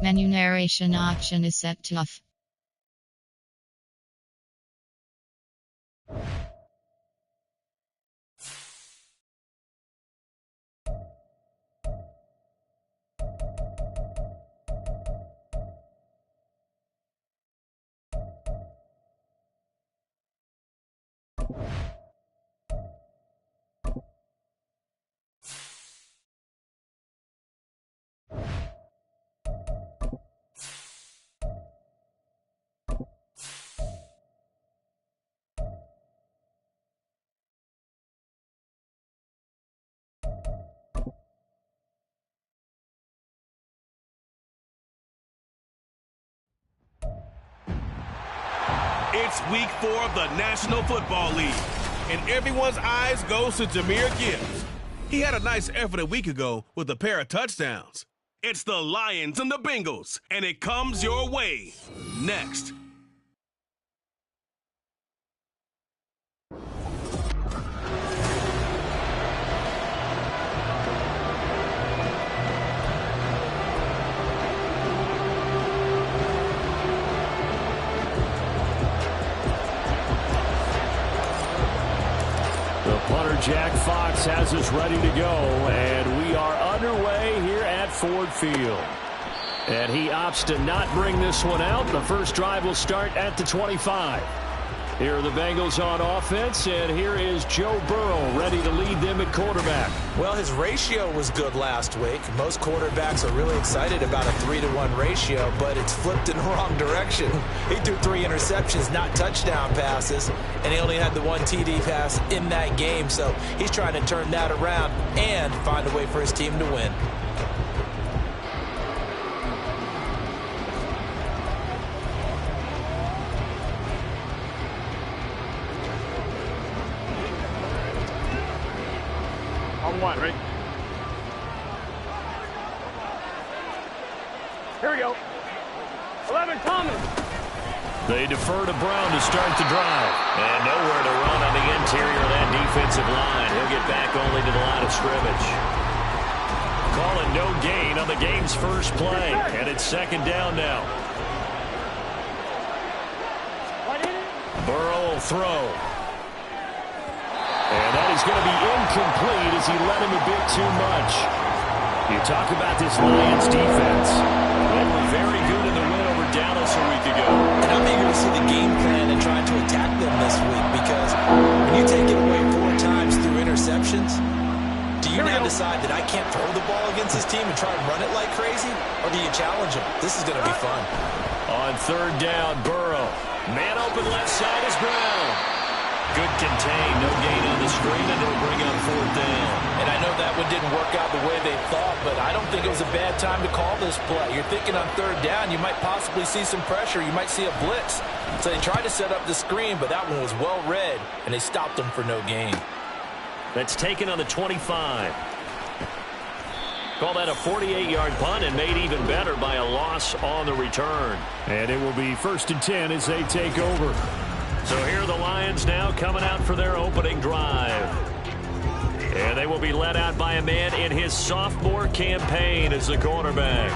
Menu narration option is set to off. It's week 4 of the National Football League, and everyone's eyes goes to Jahmyr Gibbs. He had a nice effort a week ago with a pair of touchdowns. It's the Lions and the Bengals, and it comes your way next. Punter Jack Fox has us ready to go, and we are underway here at Ford Field. And he opts to not bring this one out. The first drive will start at the 25. Here are the Bengals on offense, and here is Joe Burrow ready to lead them at quarterback. Well, his ratio was good last week. Most quarterbacks are really excited about a 3-to-1 ratio, but it's flipped in the wrong direction. He threw 3 interceptions, not touchdown passes, and he only had the 1 TD pass in that game. So he's trying to turn that around and find a way for his team to win. One, ready? Here we go. 11, Thomas. They defer to Brown to start the drive. And nowhere to run on the interior of that defensive line. He'll get back only to the line of scrimmage. Calling no gain on the game's first play. And it's second down now. Burrow will throw. And that is going to be incomplete as he led him a bit too much. You talk about this Lions defense. They were very good in the win over Dallas a week ago. And I'm eager to see the game plan and trying to attack them this week, because when you take it away 4 times through interceptions, do you now decide that I can't throw the ball against this team and try and run it like crazy? Or do you challenge them? This is going to be fun. On third down, Burrow. Man open left side is Brown. Good contain, no gain on the screen, and they'll bring up 4th down. And I know that one didn't work out the way they thought, but I don't think it was a bad time to call this play. You're thinking on 3rd down, you might possibly see some pressure. You might see a blitz. So they tried to set up the screen, but that one was well read, and they stopped them for no gain. That's taken on the 25. Call that a 48-yard punt, and made even better by a loss on the return. And it will be 1st and 10 as they take over. So here are the Lions now coming out for their opening drive. And they will be led out by a man in his sophomore campaign as the quarterback.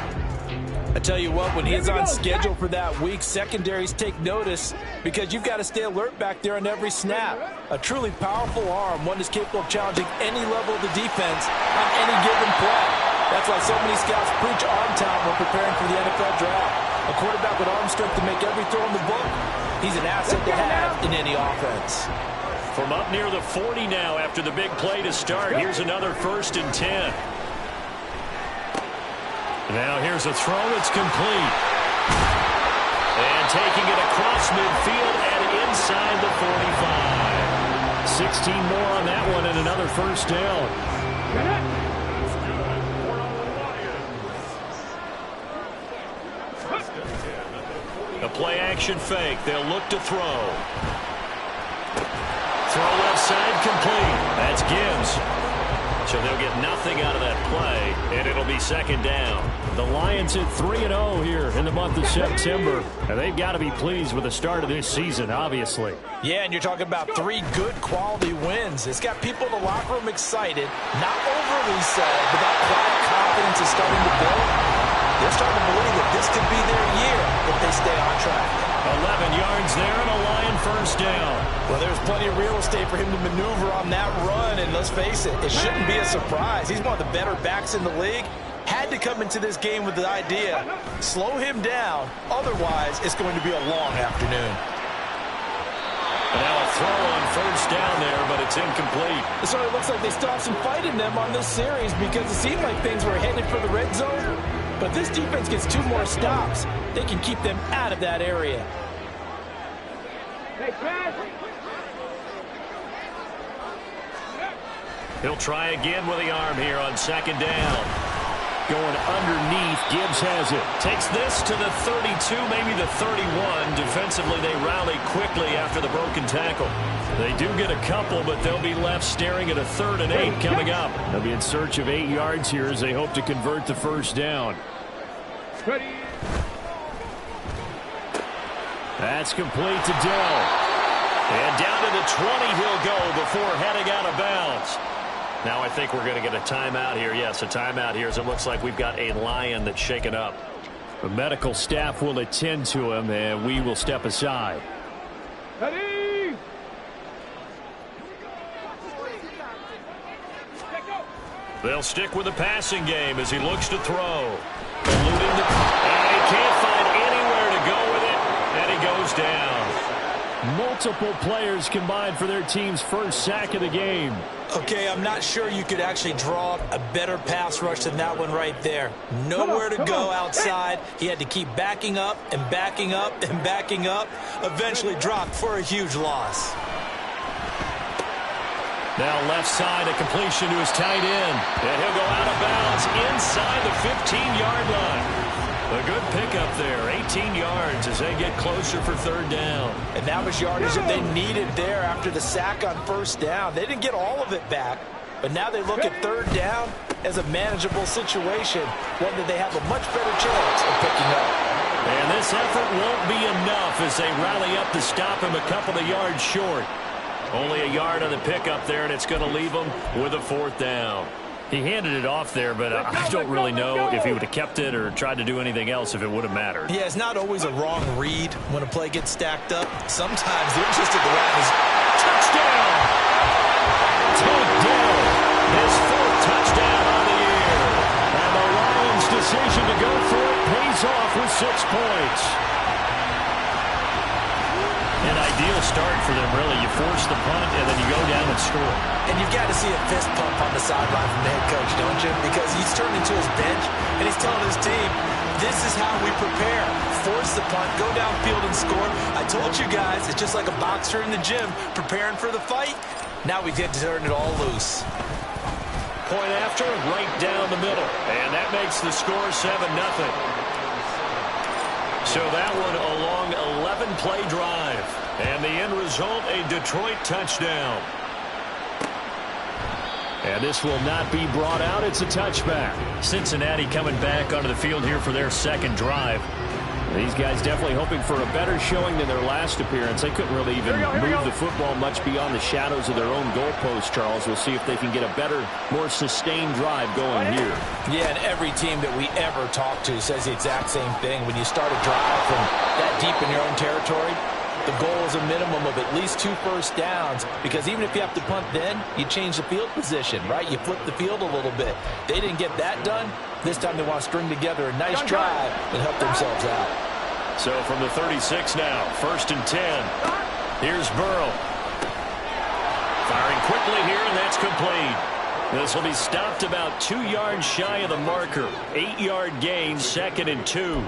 I tell you what, when he's on schedule for that week, secondaries take notice, because you've got to stay alert back there on every snap. A truly powerful arm, one that's capable of challenging any level of the defense on any given play. That's why so many scouts preach arm talent when preparing for the NFL draft. A quarterback with arm strength to make every throw in the book. He's an asset to have in any offense. From up near the 40 now after the big play to start, here's another 1st and 10. Now here's a throw. It's complete. And taking it across midfield and inside the 45. 16 more on that one and another 1st down. A play-action fake. They'll look to throw. Throw left side complete. That's Gibbs. So they'll get nothing out of that play, and it'll be second down. The Lions at 3-0 here in the month of September. And they've got to be pleased with the start of this season, obviously. Yeah, and you're talking about 3 good quality wins. It's got people in the locker room excited, not overly so, but that quiet confidence is starting to build. They're starting to believe that this could be their year if they stay on track. 11 yards there and a Lion first down. Well, there's plenty of real estate for him to maneuver on that run, and let's face it, it shouldn't be a surprise. He's one of the better backs in the league. Had to come into this game with the idea, slow him down, otherwise it's going to be a long afternoon. And now a throw on first down there, but it's incomplete. It sort of looks like they still have some fight in them on this series because it seemed like things were headed for the red zone. But this defense gets 2 more stops. They can keep them out of that area. He'll try again with the arm here on second down. Going underneath, Gibbs has it. Takes this to the 32, maybe the 31. Defensively, they rally quickly after the broken tackle. They do get a couple, but they'll be left staring at a 3rd and 8 coming up. They'll be in search of 8 yards here as they hope to convert the first down. That's complete to Dell. And down to the 20 he'll go before heading out of bounds. Now I think we're going to get a timeout here. Yes, a timeout here as it looks like we've got a Lion that's shaken up. The medical staff will attend to him, and we will step aside. They'll stick with the passing game as he looks to throw. And he can't find anywhere to go with it, and he goes down. Multiple players combined for their team's first sack of the game. Okay, I'm not sure you could actually draw a better pass rush than that one right there. Nowhere to go outside. He had to keep backing up and backing up and backing up. Eventually dropped for a huge loss. Now left side, a completion to his tight end. And he'll go out of bounds inside the 15-yard line. A good pickup there, 18 yards as they get closer for 3rd down. And that was yardage that they needed there after the sack on first down. They didn't get all of it back, but now they look at 3rd down as a manageable situation, one that they have a much better chance of picking up. And this effort won't be enough as they rally up to stop him a couple of yards short. Only a yard on the pickup there, and it's going to leave them with a 4th down. He handed it off there, but I don't really know if he would have kept it or tried to do anything else if it would have mattered. Yeah, it's not always a wrong read when a play gets stacked up. Sometimes they're just at the right is touchdown. Touchdown. His 4th touchdown on the year. And the Lions' decision to go for it pays off with 6 points. An ideal start for them, really. You force the punt, and then you go down and score. And you've got to see a fist pump on the sideline from the head coach, don't you? Because he's turned into his bench, and he's telling his team, this is how we prepare. Force the punt, go downfield and score. I told you guys, it's just like a boxer in the gym preparing for the fight. Now we get to turn it all loose. Point after, right down the middle. And that makes the score 7-0. So that one a long 11-play drive. And the end result, a Detroit touchdown. And this will not be brought out. It's a touchback. Cincinnati coming back onto the field here for their 2nd drive. These guys definitely hoping for a better showing than their last appearance. They couldn't really even move the football much beyond the shadows of their own goalpost, Charles. We'll see if they can get a better, more sustained drive going here. Yeah, and every team that we ever talk to says the exact same thing. When you start a drive from that deep in your own territory, the goal is a minimum of at least 2 first downs, because even if you have to punt then, you change the field position, right? You flip the field a little bit. They didn't get that done. This time they want to string together a nice drive and help themselves out. So from the 36 now, 1st and 10. Here's Burrow. Firing quickly here, and that's complete. This will be stopped about 2 yards shy of the marker. 8-yard gain, 2nd and 2.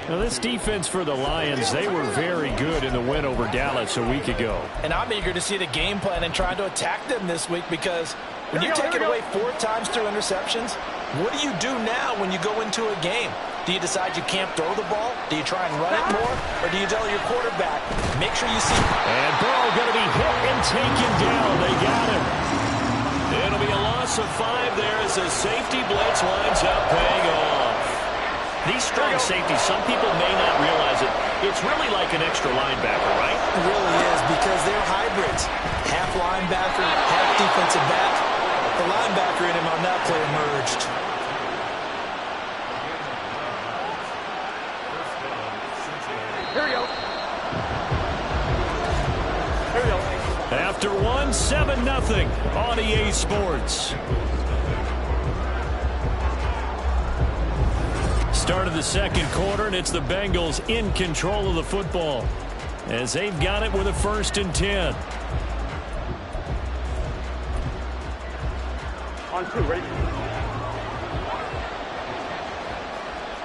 Now, this defense for the Lions, they were very good in the win over Dallas a week ago. And I'm eager to see the game plan and trying to attack them this week, because when you take it away 4 times through interceptions, what do you do now when you go into a game? Do you decide you can't throw the ball? Do you try and run it more? Or do you tell your quarterback, make sure you see? And Burrow going to be hit and taken down. They got him. It'll be a line loss of 5 there as a safety blitz winds up paying off. These strong safeties, some people may not realize it. It's really like an extra linebacker, right? It really is, because they're hybrids. Half linebacker, half defensive back. The linebacker in him on that play emerged. Here we go. Here we go. After 1, 7-0 on EA Sports. Start of the second quarter, and it's the Bengals in control of the football as they've got it with a 1st and 10. On 2, ready?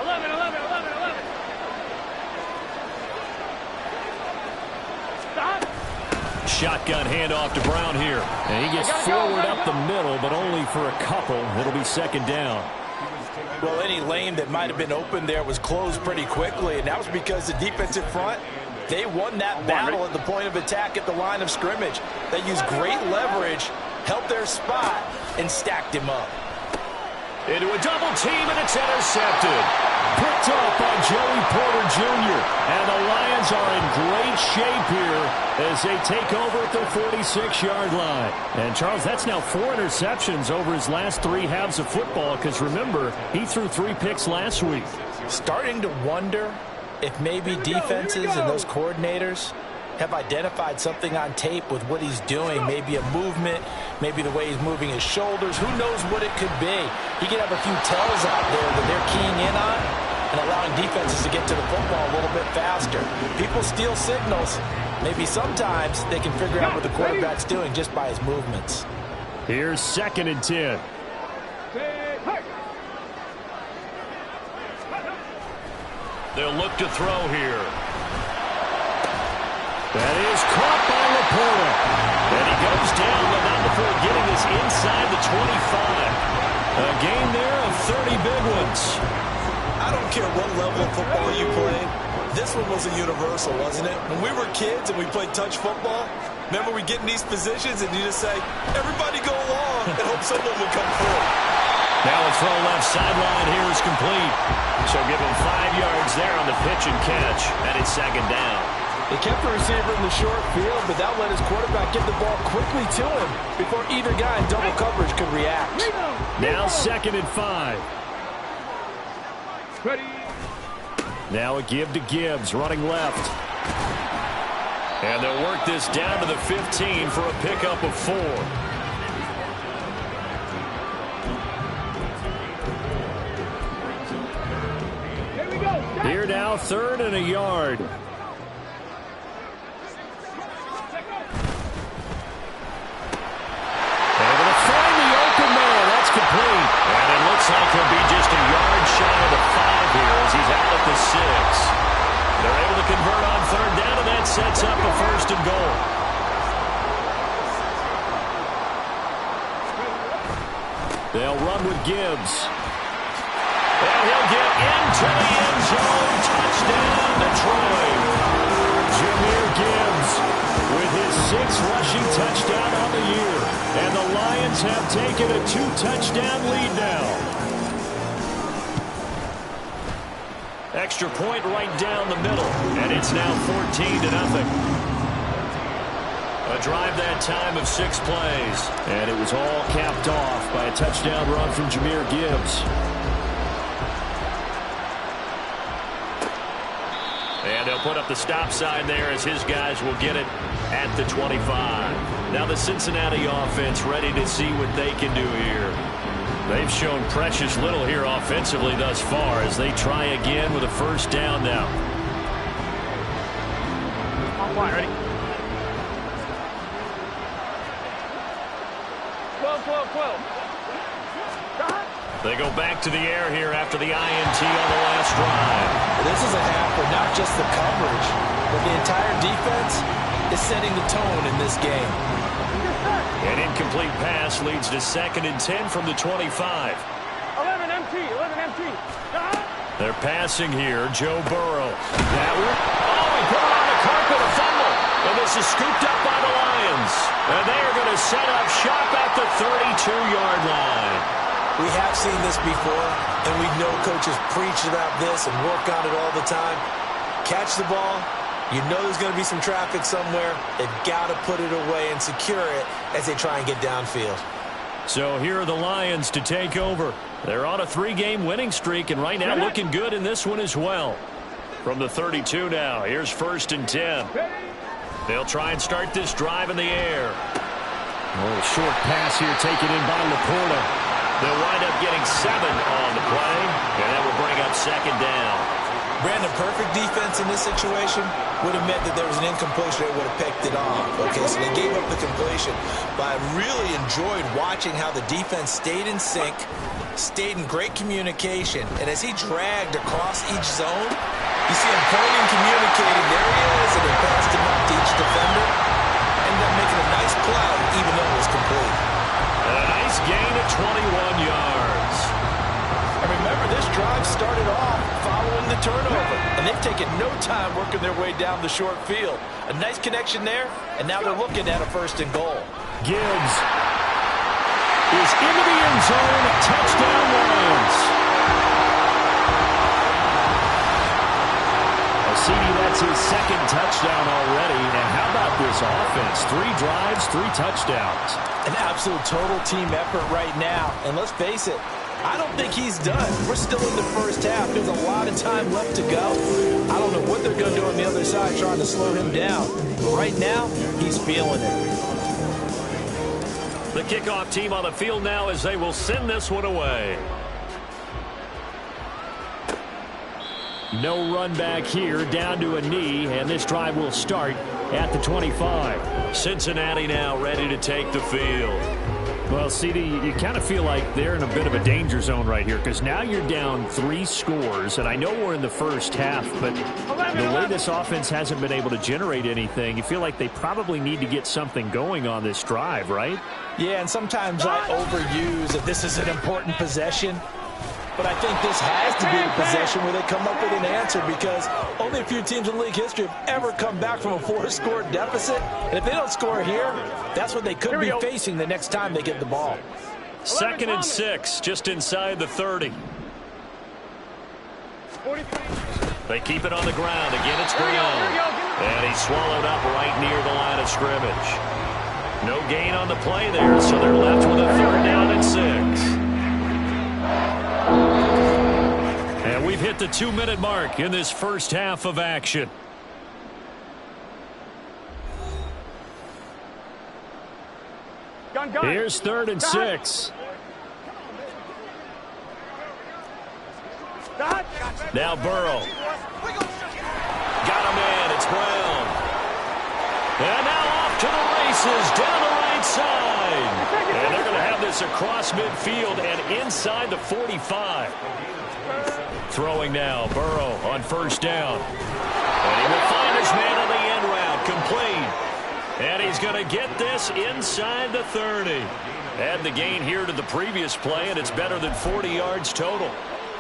11, 11, 11, 11. Stop. Shotgun handoff to Brown here. And he gets forward up the middle, but only for a couple. It'll be 2nd down. Well, any lane that might have been open there was closed pretty quickly, and that was because the defensive front, they won that battle at the point of attack at the line of scrimmage. They used great leverage, held their spot, and stacked him up. Into a double team, and it's intercepted. Picked off by Joey Porter Jr. And the Lions are in great shape here as they take over at their 46-yard line. And, Charles, that's now 4 interceptions over his last 3 halves of football because, remember, he threw 3 picks last week. Starting to wonder if maybe defenses and those coordinators have identified something on tape with what he's doing. Maybe a movement, maybe the way he's moving his shoulders. Who knows what it could be? He could have a few tells out there that they're keying in on and allowing defenses to get to the football a little bit faster. People steal signals. Maybe sometimes they can figure out what the quarterback's doing just by his movements. Here's 2nd and 10. They'll look to throw here. That is caught by Laporta. And he goes down, but not before getting us inside the 25. A gain there of 30 big ones. I don't care what level of football you played. This one was a universal, wasn't it? When we were kids and we played touch football, remember we get in these positions and you just say, everybody go along and hope someone will come through. Now a throw left sideline here is complete. So give him 5 yards there on the pitch and catch, and it's 2nd down. They kept the receiver in the short field, but that let his quarterback get the ball quickly to him before either guy in double coverage could react. Now 2nd and 5. Ready. Now a give to Gibbs, running left. And they'll work this down to the 15 for a pickup of 4. Here we go. Here now, 3rd and a yard. Able to find the open man. That's complete. And it looks like he'll be just a yard shy of the 5 here as he's out at the 6. They're able to convert on 3rd down, and that sets up a 1st and goal. They'll run with Gibbs. And he'll get into the end zone. Touchdown, Detroit. Jahmyr Gibbs with his 6th rushing touchdown on the year. And the Lions have taken a 2-touchdown lead now. Extra point right down the middle. And it's now 14-0. A drive that time of 6 plays. And it was all capped off by a touchdown run from Jahmyr Gibbs. And they'll put up the stop sign there as his guys will get it at the 25. Now the Cincinnati offense ready to see what they can do here. They've shown precious little here offensively thus far as they try again with a 1st down now. On 1, ready? 12, 12, 12. They go back to the air here after the INT on the last drive. This is a half where not just the coverage, but the entire defense is setting the tone in this game. An incomplete pass leads to 2nd and 10 from the 25. 11 MT, 11 MT. They're passing here. Joe Burrow. That one. Oh, he put it on the carpet, a fumble. And this is scooped up by the Lions. And they are going to set up shop at the 32-yard line. We have seen this before, and we know coaches preach about this and work on it all the time. Catch the ball. You know there's going to be some traffic somewhere. They've got to put it away and secure it as they try and get downfield. So here are the Lions to take over. They're on a 3-game winning streak, and right now looking good in this one as well. From the 32 now, here's 1st and 10. They'll try and start this drive in the air. A little short pass here taken in by Laporta. They'll wind up getting 7 on the play, and that will bring up 2nd down. Brandon, perfect defense in this situation would have meant that there was an incompletion. They would have picked it off. Okay, so they gave up the completion. But I really enjoyed watching how the defense stayed in sync, stayed in great communication, and as he dragged across each zone, you see him pointing, communicating. There he is, and he passed him up to each defender. Ended up making a nice play, even though it was complete. And a nice gain of 21 yards. And remember, this drive started off following the turnover, and they've taken no time working their way down the short field. A nice connection there, and now they're looking at a 1st and goal. Gibbs is into the end zone. Touchdown, Lions. CD, that's his 2nd touchdown already. And how about this offense? 3 drives, 3 touchdowns. An absolute total team effort right now. And let's face it, I don't think he's done. We're still in the first half. There's a lot of time left to go. I don't know what they're going to do on the other side trying to slow him down. But right now, he's feeling it. The kickoff team on the field now as they will send this one away. No run back here, down to a knee, and this drive will start at the 25. Cincinnati now ready to take the field. Well, CD, you kind of feel like they're in a bit of a danger zone right here because now you're down 3 scores, and I know we're in the first half, but the way this offense hasn't been able to generate anything, you feel like they probably need to get something going on this drive, right? Yeah, and sometimes I overuse that this is an important possession. But I think this has to be a possession where they come up with an answer because only a few teams in league history have ever come back from a 4-score deficit. And if they don't score here, that's what they could be facing the next time they get the ball. 2nd and 6, just inside the 30. They keep it on the ground. Again, it's Brown. And he's swallowed up right near the line of scrimmage. No gain on the play there, so they're left with a 3rd down and 6. And we've hit the 2-minute mark in this first half of action. Here's 3rd and 6. Now Burrow. Got a man. It's Brown. And now off to the races down the right side. And they're going to have this across midfield and inside the 45. Throwing now, Burrow on 1st down. And he will find his man on the end route, complete. And he's going to get this inside the 30. Add the gain here to the previous play, and it's better than 40 yards total.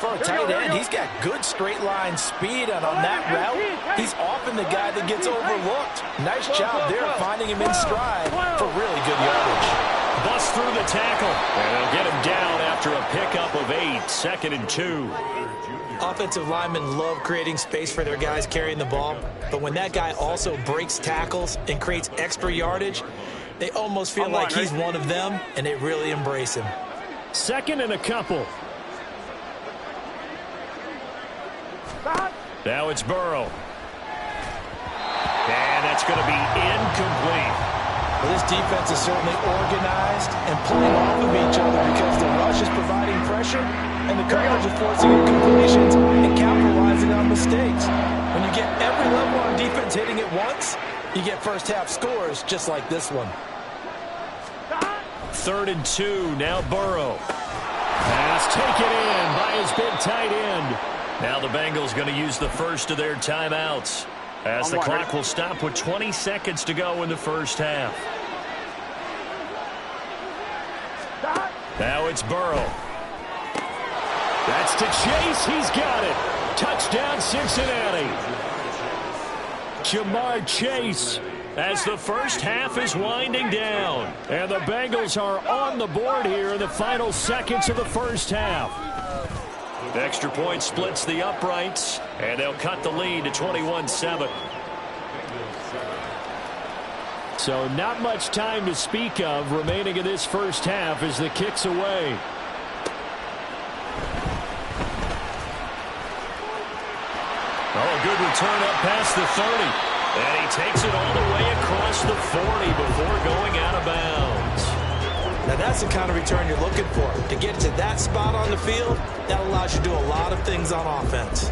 For a tight end, he's got good straight line speed, and on that route, he's often the guy that gets overlooked. Nice job there finding him in stride for really good yardage. Bust through the tackle, and they'll get him down after a pickup of 8, 2nd and 2. Offensive linemen love creating space for their guys carrying the ball, but when that guy also breaks tackles and creates extra yardage, they almost feel like he's one of them, and they really embrace him. 2nd and a couple. Now it's Burrow. And that's going to be incomplete. Well, this defense is certainly organized and pulling off of each other because the rush is providing pressure and the coverage is forcing incompletions and capitalizing on mistakes. When you get every level on defense hitting it once, you get first half scores just like this one. 3rd and 2, now Burrow. Pass taken in by his big tight end. Now the Bengals going to use the first of their timeouts as the clock will stop with 20 seconds to go in the first half. Now it's Burrow. That's to Chase. He's got it. Touchdown, Cincinnati. Jamar Chase. As the first half is winding down. And the Bengals are on the board here in the final seconds of the first half. The extra point splits the uprights, and they'll cut the lead to 21-7. So not much time to speak of remaining in this first half as the kick's away. Oh, a good return up past the 30. And he takes it all the way across the 40 before going out of bounds. Now that's the kind of return you're looking for. To get to that spot on the field, that allows you to do a lot of things on offense.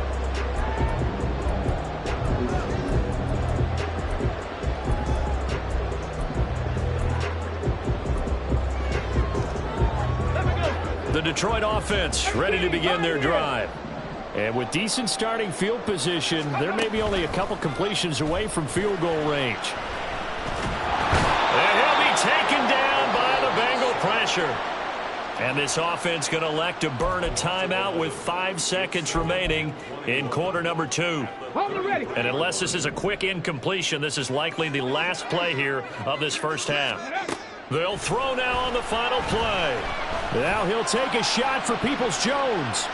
The Detroit offense ready to begin their drive. And with decent starting field position, there may be only a couple completions away from field goal range. And he'll be taken down by the Bengal pressure. And this offense going to elect to burn a timeout with 5 seconds remaining in quarter number 2. And unless this is a quick incompletion, this is likely the last play here of this first half. They'll throw now on the final play. Now he'll take a shot for Peoples-Jones.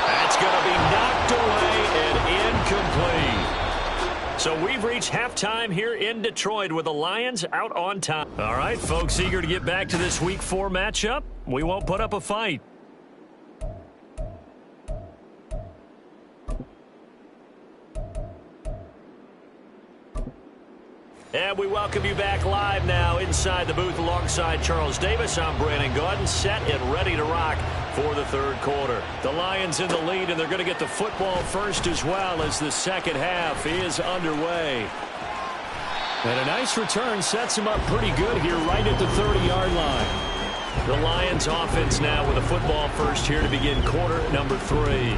That's going to be knocked away and incomplete. So we've reached halftime here in Detroit with the Lions out on top. All right, folks, eager to get back to this Week 4 matchup. We won't put up a fight. And we welcome you back live now inside the booth alongside Charles Davis. I'm Brandon Gaudin, set and ready to rock for the third quarter. The Lions in the lead, and they're going to get the football first as well as the second half is underway. And a nice return sets him up pretty good here right at the 30-yard line. The Lions offense now with a football first here to begin quarter number 3.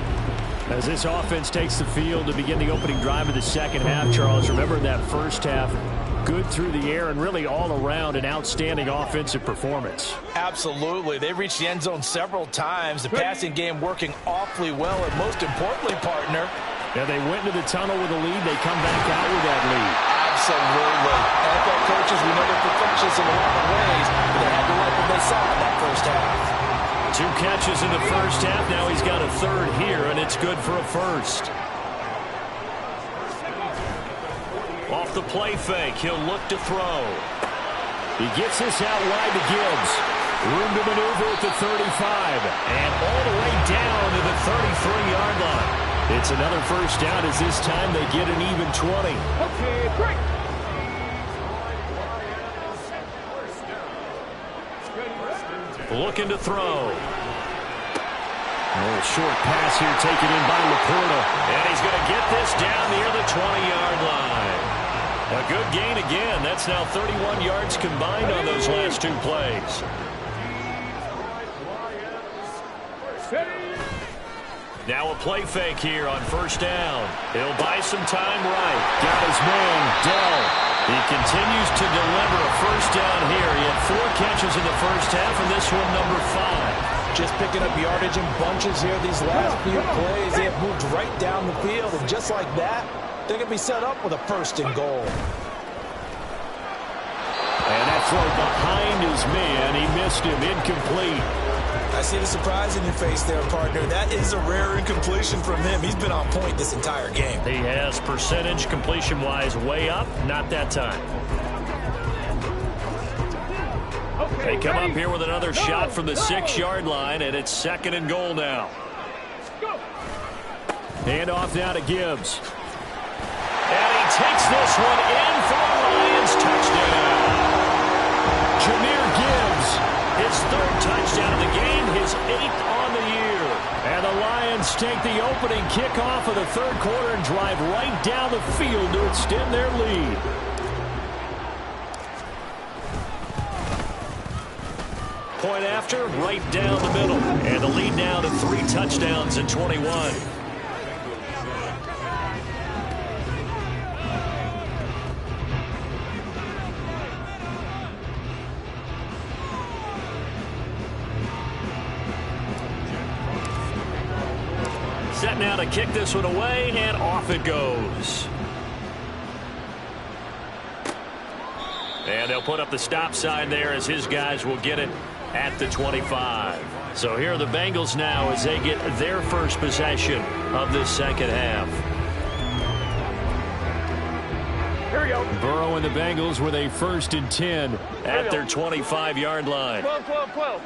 As this offense takes the field to begin the opening drive of the second half, Charles, remember that first half, good through the air and really all around an outstanding offensive performance. Absolutely. They reached the end zone several times. The passing game working awfully well, and most importantly, partner. Yeah, they went into the tunnel with a lead. They come back out with that lead. Absolutely. NFL coaches, we know they're perfectionists in a lot of ways, but they had to like what they saw in that first half. 2 catches in the first half. Now he's got a third here, and it's good for a first. Off the play fake, he'll look to throw. He gets this out wide to Gibbs. Room to maneuver at the 35. And all the way down to the 33-yard line. It's another first down as this time they get an even 20. Okay, break. Looking to throw. A little short pass here taken in by Laporta. And he's going to get this down near the 20-yard line. A good gain again. That's now 31 yards combined on those last 2 plays. Now a play fake here on first down. He'll buy some time right. Got his man, Dell. He continues to deliver a first down here. He had 4 catches in the first half, and this one number 5. Just picking up yardage in bunches here these last few plays. They have moved right down the field, and just like that, they're going to be set up with a first and goal. And that throw behind his man. He missed him. Incomplete. I see the surprise in your face there, partner. That is a rare incompletion from him. He's been on point this entire game. He has percentage completion-wise way up. Not that time. They come up here with another shot from the 6-yard line, and it's second and goal now. Hand off now to Gibbs. And he takes this one in for a Lions touchdown. Jahmyr Gibbs, his 3rd touchdown of the game, his 8th on the year. And the Lions take the opening kickoff of the third quarter and drive right down the field to extend their lead. Point after, right down the middle. And the lead now to 3 touchdowns and 21. Set now to kick this one away, and off it goes. And they'll put up the stop sign there as his guys will get it at the 25. So here are the Bengals now as they get their first possession of this second half. Here we go. Burrow and the Bengals with a 1st and 10 at their 25-yard line. 12, 12, 12.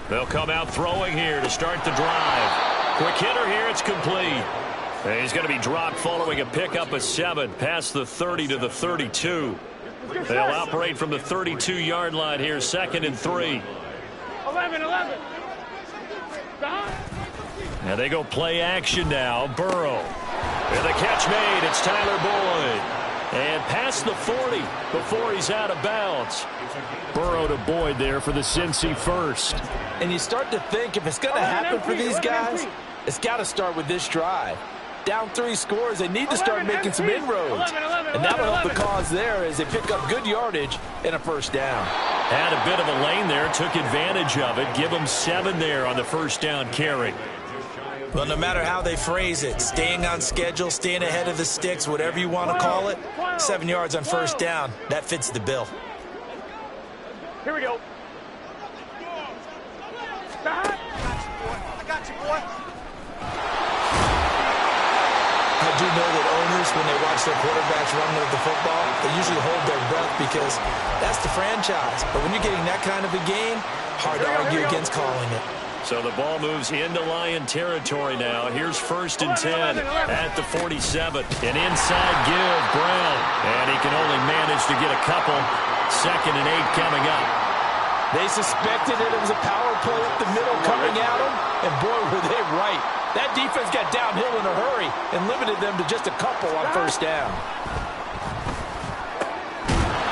They'll come out throwing here to start the drive. Quick hitter here, it's complete. And he's going to be dropped following a pickup of 7 past the 30 to the 32. They'll operate from the 32-yard line here, 2nd and 3. 11, 11. And they go play action now. Burrow. And the catch made. It's Tyler Boyd. And past the 40 before he's out of bounds. Burrow to Boyd there for the Cincy first. And you start to think if it's going to happen for these guys, it's got to start with this drive. Down 3 scores, they need to start making some inroads. And that'll help the cause there as they pick up good yardage and a first down. Had a bit of a lane there, took advantage of it. Give them 7 there on the first down carry. Well, no matter how they phrase it, staying on schedule, staying ahead of the sticks, whatever you want to call it, 7 yards on first down, that fits the bill. Here we go. I got you, boy. I do know that owners, when they watch their quarterbacks run with the football, they usually hold their breath because that's the franchise. But when you're getting that kind of a game, hard to argue against calling it. So the ball moves into Lion territory now. Here's 1st and 10 at the 47. An inside give, Brown. And he can only manage to get a couple. 2nd and 8 coming up. They suspected that it was a power play up the middle coming at them, and boy, were they right. That defense got downhill in a hurry and limited them to just a couple on first down.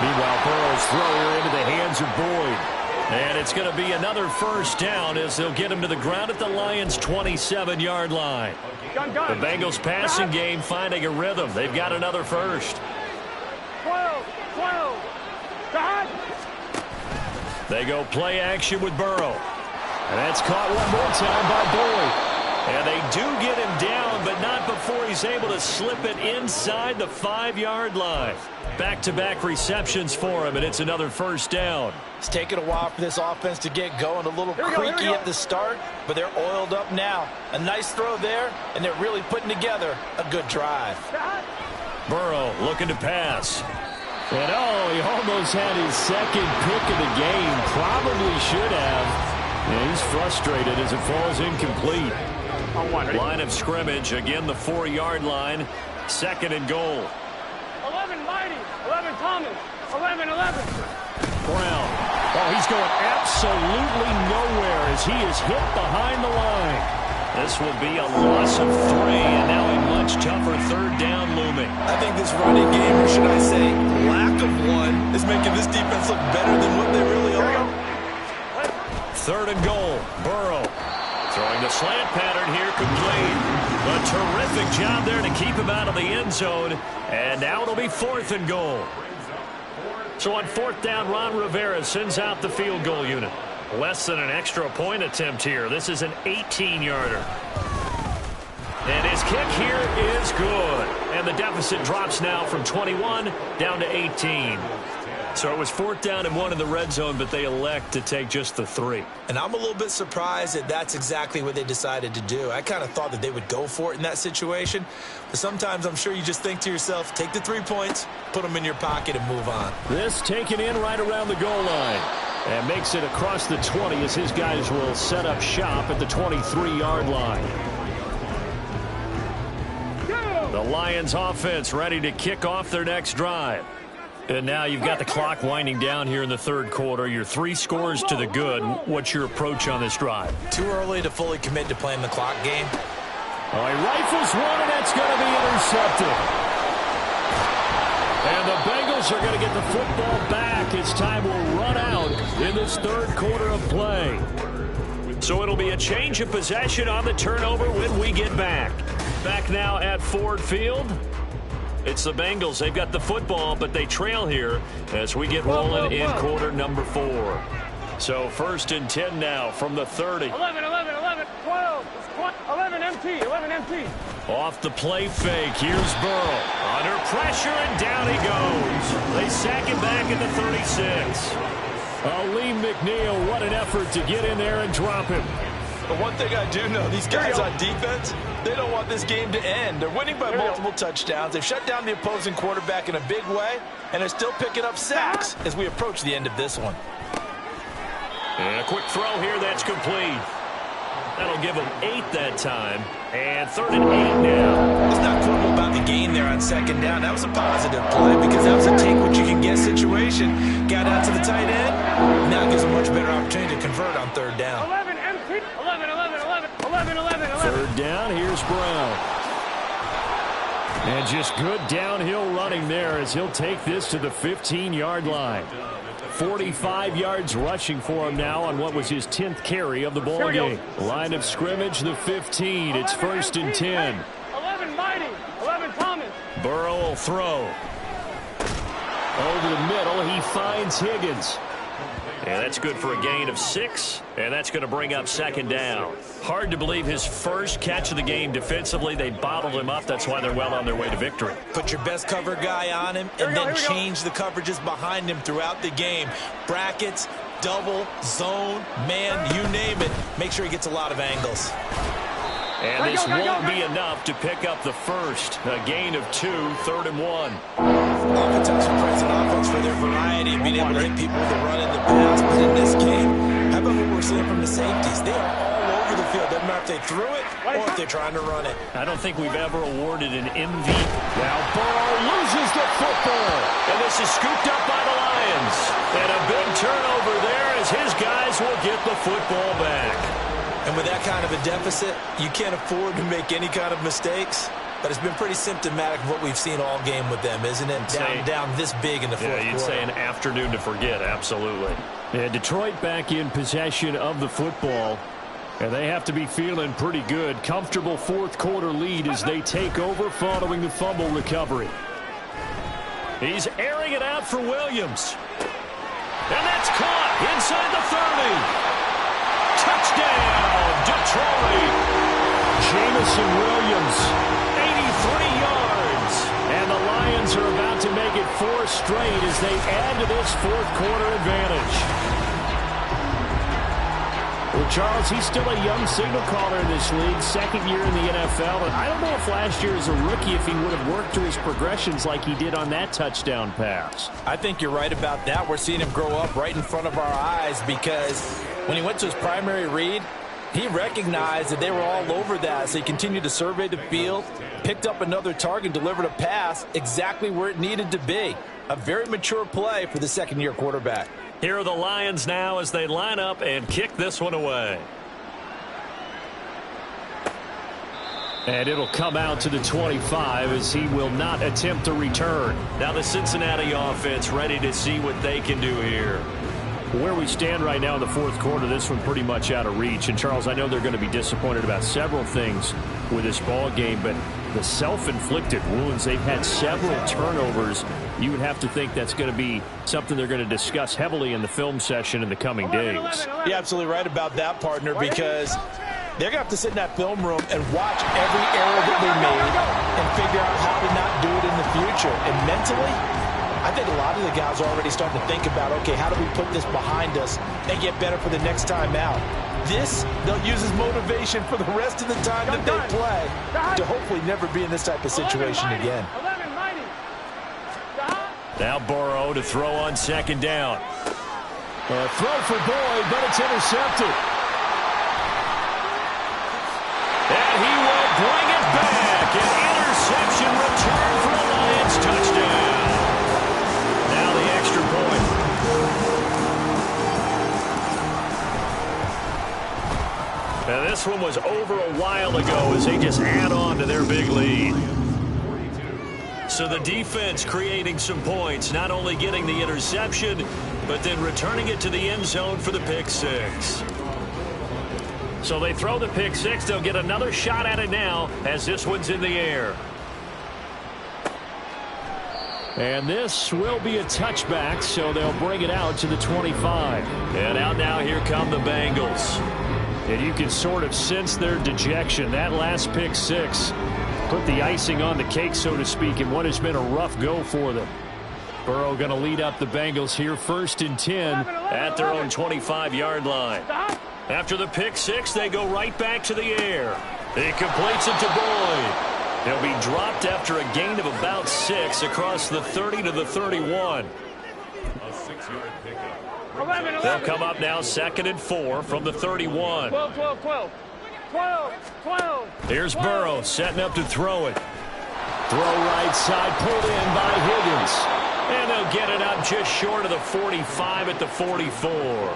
Meanwhile, Burrow's throw here into the hands of Boyd. And it's going to be another first down as they'll get him to the ground at the Lions' 27-yard line. The Bengals passing game finding a rhythm. They've got another first. 12, 12. They go play action with Burrow. And that's caught one more time by Boyd. And they do get him down, but not before he's able to slip it inside the 5-yard line. Back-to-back receptions for him, and it's another first down. It's taken a while for this offense to get going. A little creaky at the start, but they're oiled up now. A nice throw there, and they're really putting together a good drive. Burrow looking to pass. And he almost had his 2nd pick of the game. Probably should have. And he's frustrated as it falls incomplete. Line of scrimmage, again the 4-yard line. 2nd and goal. 11, Mighty. 11, Thomas. 11, 11. Brown. He's going absolutely nowhere as he is hit behind the line. This will be a loss of 3, and now a much tougher 3rd down looming. I think this running game, or should I say lack of one, is making this defense look better than what they really are. 3rd and goal. Burrow throwing the slant pattern here, complete. A terrific job there to keep him out of the end zone. And now it'll be 4th and goal. So on 4th down, Ron Rivera sends out the field goal unit. Less than an extra point attempt here. This is an 18-yarder. And his kick here is good. And the deficit drops now from 21 down to 18. So it was 4th down and 1 in the red zone, but they elect to take just the 3. And I'm a little bit surprised that that's exactly what they decided to do. I kind of thought that they would go for it in that situation. But sometimes I'm sure you just think to yourself, take the 3 points, put them in your pocket, and move on. This taken in right around the goal line. And makes it across the 20 as his guys will set up shop at the 23-yard line. The Lions offense ready to kick off their next drive. And now you've got the clock winding down here in the 3rd quarter. Your 3 scores to the good. What's your approach on this drive? Too early to fully commit to playing the clock game. He rifles one, and that's going to be intercepted. And the Bengals are going to get the football back as time will run out in this 3rd quarter of play. So it'll be a change of possession on the turnover when we get back. Back now at Ford Field. It's the Bengals. They've got the football, but they trail here as we get rolling in quarter number 4. So 1st and 10 now from the 30. 11, 11, 11, 12, 11 MT, 11 MT. Off the play fake, here's Burrow. Under pressure, and down he goes. They sack him back at the 36. Lee McNeil, what an effort to get in there and drop him. But one thing I do know, these guys on defense, they don't want this game to end. They're winning by multiple touchdowns. They've shut down the opposing quarterback in a big way, and they're still picking up sacks as we approach the end of this one. And a quick throw here that's complete. That'll give them 8 that time. And 3rd and 8 now. It's not quibble about the gain there on 2nd down. That was a positive play because that was a take-what-you-can-get situation. Got out to the tight end. Now it gives a much better opportunity to convert on 3rd down. 11, empty. 11, 11, 11, 11, 11, 11. 3rd down, here's Brown. And just good downhill running there as he'll take this to the 15-yard line. 45 yards rushing for him now on what was his 10th carry of the ball game. Line of scrimmage, the 15. It's 1st and 10. 11 Mighty. 11 Thomas. Burrow will throw. Over the middle, he finds Higgins. And that's good for a gain of 6, and that's going to bring up 2nd down. Hard to believe his first catch of the game defensively. They bottled him up. That's why they're well on their way to victory. Put your best cover guy on him and then change the coverages behind him throughout the game. Brackets, double, zone, man, you name it. Make sure he gets a lot of angles. And this won't be enough to pick up the first. A gain of 2, 3rd and 1. Oftentimes we praise an offense for their variety and being able to hit people with the run and the pass. But in this game, how about what we're seeing from the safeties? They are all over the field. Doesn't matter if they threw it or if they're trying to run it. I don't think we've ever awarded an MVP. Now Burrow loses the football. And this is scooped up by the Lions. And a big turnover there as his guys will get the football back. And with that kind of a deficit, you can't afford to make any kind of mistakes. But it's been pretty symptomatic of what we've seen all game with them, isn't it? Down this big in the fourth quarter. Yeah, you'd say an afternoon to forget, absolutely. Yeah, Detroit back in possession of the football. And they have to be feeling pretty good. Comfortable fourth quarter lead as they take over following the fumble recovery. He's airing it out for Williams. And that's caught inside the 30. Touchdown, Detroit. Jamison Williams, 83 yards. And the Lions are about to make it 4 straight as they add to this fourth quarter advantage. Well, Charles, he's still a young signal caller in this league, 2nd year in the NFL. And I don't know if last year as a rookie if he would have worked through his progressions like he did on that touchdown pass. I think you're right about that. We're seeing him grow up right in front of our eyes because when he went to his primary read, he recognized that they were all over that. So he continued to survey the field, picked up another target, delivered a pass exactly where it needed to be. A very mature play for the 2nd-year quarterback. Here are the Lions now as they line up and kick this one away. And it'll come out to the 25 as he will not attempt to return. Now the Cincinnati offense ready to see what they can do here. Where we stand right now in the fourth quarter, this one pretty much out of reach. And, Charles, I know they're going to be disappointed about several things with this ball game, but the self-inflicted wounds, they've had several turnovers. You would have to think that's going to be something they're going to discuss heavily in the film session in the coming days. You're absolutely right about that, partner, because they're going to have to sit in that film room and watch every error that they made and figure out how to not do it in the future. And mentally, I think a lot of the guys are already starting to think about, okay, how do we put this behind us and get better for the next time out? This, they'll use as motivation for the rest of the time that they play to hopefully never be in this type of situation again. Now Burrow to throw on 2nd down. A throw for Boyd, but it's intercepted. And he will bring it back. An interception return for a Lions touchdown. Now the extra point. Now this one was over a while ago as they just add on to their big lead. So the defense creating some points, not only getting the interception, but then returning it to the end zone for the pick 6. So they throw the pick 6. They'll get another shot at it now as this one's in the air. And this will be a touchback, so they'll bring it out to the 25. And out now, here come the Bengals. And you can sort of sense their dejection. That last pick 6 Put the icing on the cake, so to speak, in what has been a rough go for them. Burrow going to lead up the Bengals here, 1st and 10 at their own 25-yard line. After the pick six, they go right back to the air. He completes it to Boyd. He'll be dropped after a gain of about 6 across the 30 to the 31. They'll come up now 2nd and 4 from the 31. 12. Here's Burrow setting up to throw it. Throw right side, pulled in by Higgins. And they'll get it up just short of the 45 at the 44.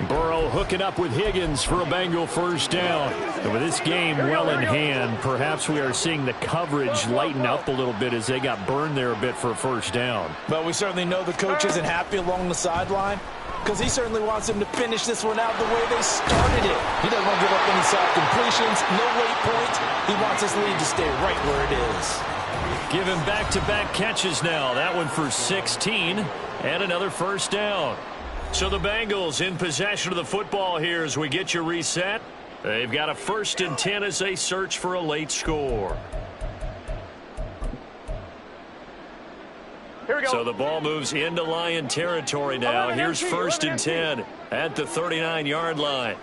Burrow hooking up with Higgins for a Bengal 1st down. And with this game well in hand, perhaps we are seeing the coverage lighten up a little bit as they got burned there a bit for a 1st down. But we certainly know the coach isn't happy along the sideline because he certainly wants them to finish this one out the way they started it. He doesn't want to give up any soft completions, no late points. He wants his lead to stay right where it is. Give him back-to-back catches now. That one for 16 and another 1st down. So the Bengals in possession of the football here as we get you reset. They've got a 1st and 10 as they search for a late score. Here we go. So the ball moves into Lion territory now. Here's 1st and 10 at the 39-yard line.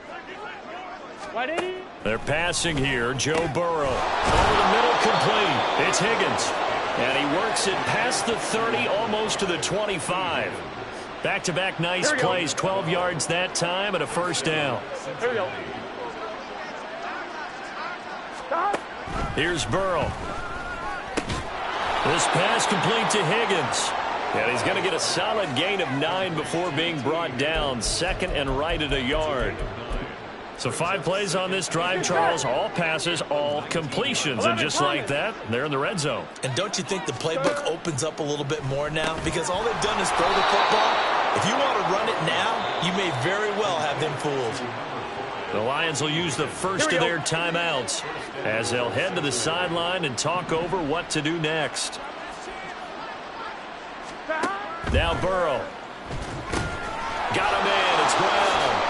They're passing here. Joe Burrow over the middle, complete. It's Higgins. And he works it past the 30, almost to the 25. Back-to-back nice plays, 12 yards that time and a 1st down. Here we go. Here's Burrow. This pass complete to Higgins. And he's going to get a solid gain of 9 before being brought down. 2nd and right at a yard. So 5 plays on this drive, Charles. All passes, all completions. And just like that, they're in the red zone. And don't you think the playbook opens up a little bit more now? Because all they've done is throw the football. If you want to run it now, you may very well have them fooled. The Lions will use the first of their timeouts as they'll head to the sideline and talk over what to do next. Now Burrow. Got him in. It's Brown.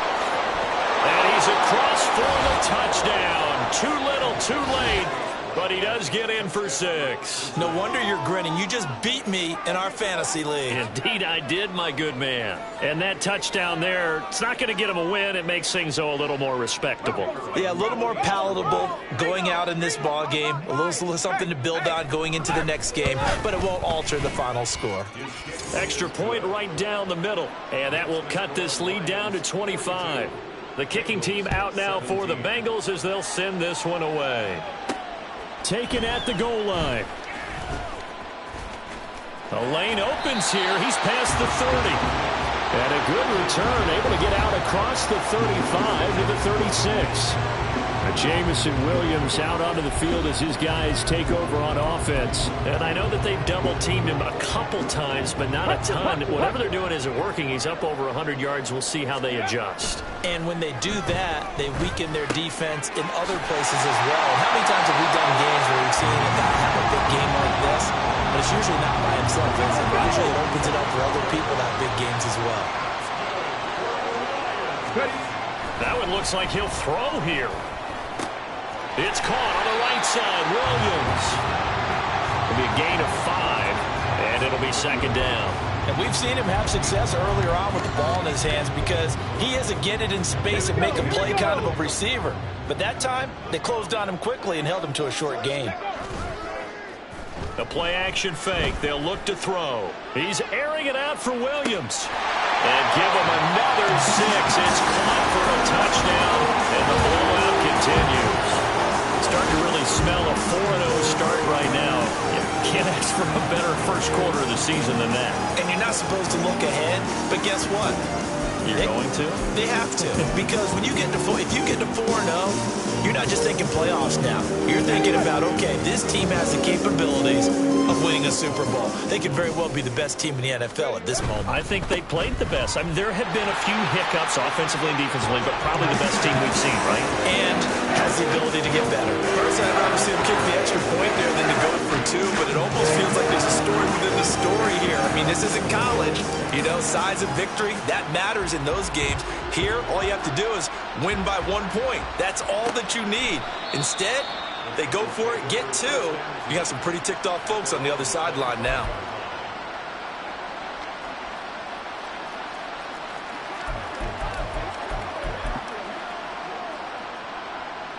And he's across for the touchdown. Too little, too late. But he does get in for 6. No wonder you're grinning. You just beat me in our fantasy league. Indeed I did, my good man. And that touchdown there, it's not going to get him a win. It makes things, though, a little more respectable. Yeah, a little more palatable going out in this ball game. A little something to build on going into the next game. But it won't alter the final score. Extra point right down the middle. And that will cut this lead down to 25. The kicking team out now for the Bengals as they'll send this one away. Taken at the goal line. The lane opens here. He's past the 30. And a good return, able to get out across the 35 to the 36. Jamison Williams out onto the field as his guys take over on offense. And I know that they've double-teamed him a couple times, but not a ton. Whatever they're doing isn't working. He's up over 100 yards. We'll see how they adjust. And when they do that, they weaken their defense in other places as well. How many times have we done games where we've seen a guy have a big game like this? But it's usually not by himself, is it? Usually it opens it up for other people to have big games as well. That one looks like he'll throw here. It's caught on the right side. Williams. It'll be a gain of 5, and it'll be 2nd down. And we've seen him have success earlier on with the ball in his hands because he is a get it in space and make a play kind of a receiver. But that time, they closed on him quickly and held him to a short gain. The play action fake. They'll look to throw. He's airing it out for Williams. And give him another 6. It's caught for a touchdown, and the blowout continues. Starting to really smell a 4-0 start right now. You can't ask for a better first quarter of the season than that. And you're not supposed to look ahead, but guess what? You're going to? They have to. Because when you get to if you get to 4-0, you're not just thinking playoffs now. You're thinking about, okay, this team has the capabilities of winning a Super Bowl. They could very well be the best team in the NFL at this moment. I think they played the best. I mean, there have been a few hiccups offensively and defensively, but probably the best team we've seen, right? And has the ability to get better. Personally, I'd rather see them kick the extra point there than to go for 2, but it almost feels like there's a story within the story here. I mean, this isn't college. You know, size of victory, that matters in those games. Here, all you have to do is win by 1 point. That's all that you need. Instead, They go for it, get two. You got some pretty ticked off folks on the other sideline now.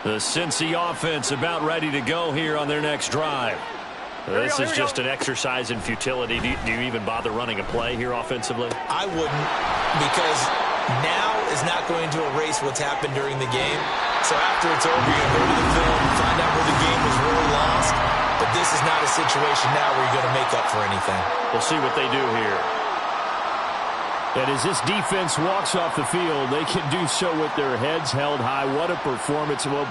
The Cincy offense about ready to go here on their next drive. This is just an exercise in futility. Do you even bother running a play here offensively? I wouldn't, because now is not going to erase what's happened during the game. So after it's over, you're going to go to the film, find out where the game was really lost. But this is not a situation now where you're going to make up for anything. We'll see what they do here. And as this defense walks off the field, they can do so with their heads held high. What a performance. Well,